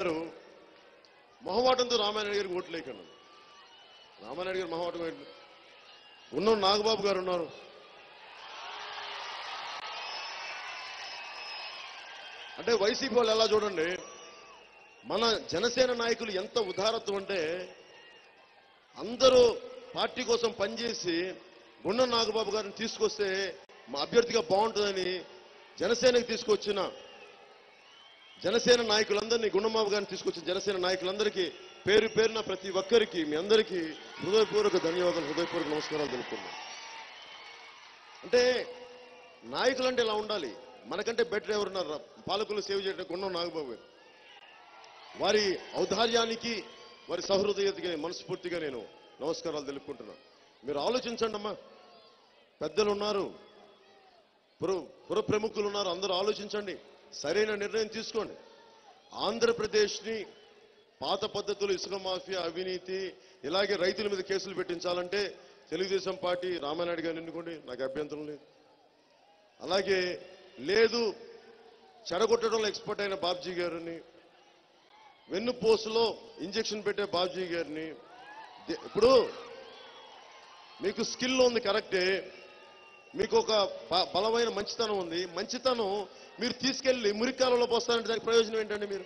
గారు మొహమాటంతో రామానాయుడు గారికి ఓట్లు లేకన్నా. రామానాయుడు గారు మొహమాటం ఉన్న నాగబాబు గారు ఉన్నారు. అంటే వైసీపీ వాళ్ళు ఎలా చూడండి, మన జనసేన నాయకులు ఎంత ఉదారత్వం అంటే అందరూ పార్టీ కోసం పనిచేసి గుండం నాగబాబు గారిని తీసుకొస్తే మా అభ్యర్థిగా బాగుంటుందని జనసేనకి తీసుకొచ్చిన జనసేన నాయకులందరినీ, గుండమ్మాబు గారిని తీసుకొచ్చిన జనసేన నాయకులందరికీ పేరు పేరున ప్రతి ఒక్కరికి మీ అందరికీ హృదయపూర్వక ధన్యవాదాలు, హృదయపూర్వక నమస్కారాలు తెలుపుతున్నాను. అంటే నాయకులు అంటే ఇలా ఉండాలి. మనకంటే బెటర్ ఎవరున్నారు? పాలకులు సేవ చేయడం గుండం నాగబాబు గారు. వారి ఔదార్యానికి, వారి సహృదయతకి మనస్ఫూర్తిగా నేను నమస్కారాలు తెలుపుకుంటున్నాను. మీరు ఆలోచించండి అమ్మా, పెద్దలు ఉన్నారు, పుర ప్రముఖులు ఉన్నారు, అందరూ ఆలోచించండి, సరైన నిర్ణయం తీసుకోండి. ఆంధ్రప్రదేశ్ని పాత పద్ధతులు, ఇసుక మాఫియా, అవినీతి, ఇలాగే రైతుల మీద కేసులు పెట్టించాలంటే తెలుగుదేశం పార్టీ రామానాయుడు గారిని ఎన్నుకోండి, నాకు అభ్యంతరం లేదు. అలాగే లేదు చెడగొట్టడంలో ఎక్స్పర్ట్ అయిన బాబ్జీ గారిని, వెన్నుపోసులో ఇంజెక్షన్ పెట్టే బాబ్జీ గారిని, ఇప్పుడు మీకు స్కిల్ ఉంది కరెక్టే, మీకు ఒక బలమైన మంచితనం ఉంది, మంచితనం మీరు తీసుకెళ్లి మురికాలలో పోస్తారంటే దానికి ప్రయోజనం ఏంటండి? మీరు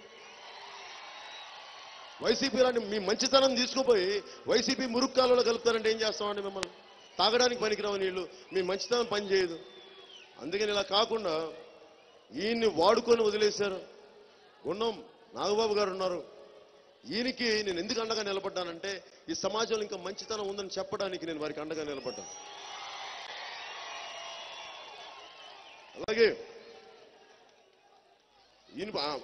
వైసీపీ లాంటి మీ మంచితనం తీసుకుపోయి వైసీపీ మురుక్కాలలో కలుపుతారంటే ఏం చేస్తామండి? మిమ్మల్ని తాగడానికి పనికిరావు నీళ్లు, మీ మంచితనం పనిచేయదు. అందుకని ఇలా కాకుండా ఈయన్ని వాడుకొని వదిలేశారు. గుండం నాగబాబు గారు ఉన్నారు, ఈయనకి నేను ఎందుకు అండగా నిలబడ్డానంటే ఈ సమాజంలో ఇంకా మంచితనం ఉందని చెప్పడానికి నేను వారికి అండగా నిలబడ్డాను. అలాగే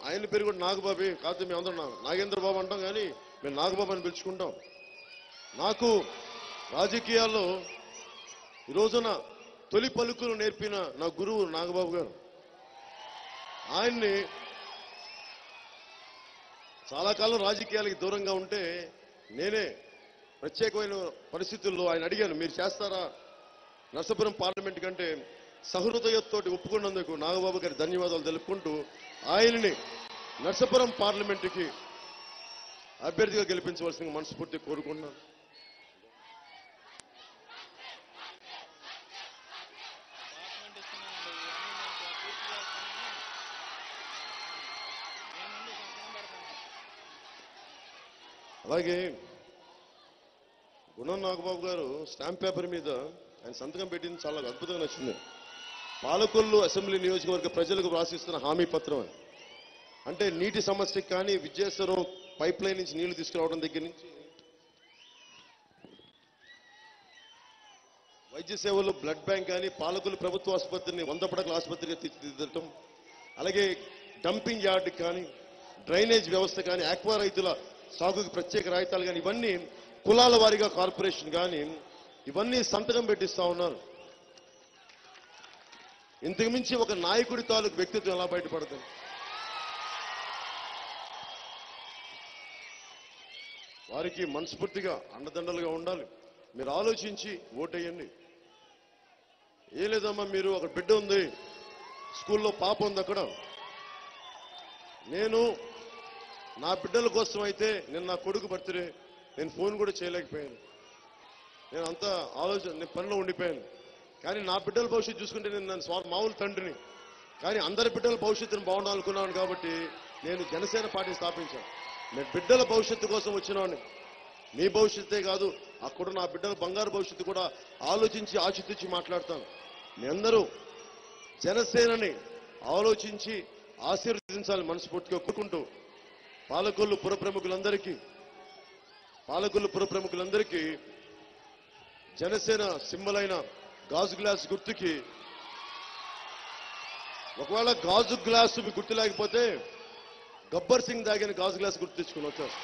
ఆయన పేరు కూడా నాగబాబే కాదు, మేము అందరం నాగేంద్ర బాబు అంటాం, కానీ మేము నాగబాబు అని పిలుచుకుంటాం. నాకు రాజకీయాల్లో ఈ రోజున తొలి పలుకులు నేర్పిన నా గురువు నాగబాబు గారు. ఆయన్ని చాలా కాలం రాజకీయాలకి దూరంగా ఉంటే నేనే ప్రత్యేకమైన పరిస్థితుల్లో ఆయన అడిగాను, మీరు చేస్తారా నర్సాపురం పార్లమెంట్ కంటే సహృదయతోటి ఒప్పుకున్నందుకు నాగబాబు గారి ధన్యవాదాలు తెలుపుకుంటూ ఆయనని నర్సాపురం పార్లమెంటుకి అభ్యర్థిగా గెలిపించవలసిన మనస్ఫూర్తిగా కోరుకుంటున్నాను. అలాగే గుణం నాగబాబు గారు స్టాంప్ పేపర్ మీద ఆయన సంతకం పెట్టింది చాలా అద్భుతంగా నచ్చింది. పాలకొల్లు అసెంబ్లీ నియోజకవర్గ ప్రజలకు రాసిస్తున్న హామీ పత్రం అని. అంటే నీటి సమస్యకి కానీ, విద్యాసరం పైప్ లైన్ నుంచి నీళ్లు తీసుకురావడం దగ్గర నుంచి వైద్య సేవలు, బ్లడ్ బ్యాంక్ కానీ, పాలకొల్లు ప్రభుత్వ ఆసుపత్రిని 100 పడకల ఆసుపత్రిగా తీర్చిదిద్దటం, అలాగే డంపింగ్ యార్డ్ కానీ, డ్రైనేజ్ వ్యవస్థ కానీ, ఆక్వా రైతుల సాగుకి ప్రత్యేక రాయితాలు కానీ, ఇవన్నీ కులాల వారీగా కార్పొరేషన్ కానీ ఇవన్నీ సంతకం పెట్టిస్తా ఉన్నారు. ఇంతకు మించి ఒక నాయకుడి తాలూకు వ్యక్తిత్వం ఎలా బయటపడుతుంది? వారికి మనస్ఫూర్తిగా అండదండలుగా ఉండాలి. మీరు ఆలోచించి ఓటేయండి. ఏ లేదమ్మా, మీరు ఒక బిడ్డ ఉంది, స్కూల్లో పాప ఉంది, అక్కడ నేను నా బిడ్డల కోసం అయితే నేను నా కొడుకు బర్త్డే నేను ఫోన్ కూడా చేయలేకపోయాను. నేను అంతా నేను పనిలో ఉండిపోయాను. కానీ నా బిడ్డల భవిష్యత్తు చూసుకుంటే నేను మామూలు తండ్రిని, కానీ అందరి బిడ్డల భవిష్యత్తును బాగుండాలనుకున్నాను కాబట్టి నేను జనసేన పార్టీ స్థాపించాను. నేను బిడ్డల భవిష్యత్తు కోసం వచ్చినవాడిని. మీ భవిష్యత్తే కాదు, అక్కడ నా బిడ్డల బంగారు భవిష్యత్తు కూడా ఆలోచించి ఆచితూచి మాట్లాడతాను. మీ అందరూ జనసేనని ఆలోచించి ఆశీర్వదించాలి మనస్ఫూర్తిగా కోరుకుంటూ పాలకొల్లు పుర ప్రముఖులందరికీ జనసేన సింబల్ అయిన గాజు గ్లాస్ గుర్తుకి, ఒకవేళ గాజు గ్లాసు మీకు గుర్తు లేకపోతే గబ్బర్ సింగ్ దాగిన గాజు గ్లాస్ గుర్తు తెచ్చుకుని వచ్చారు.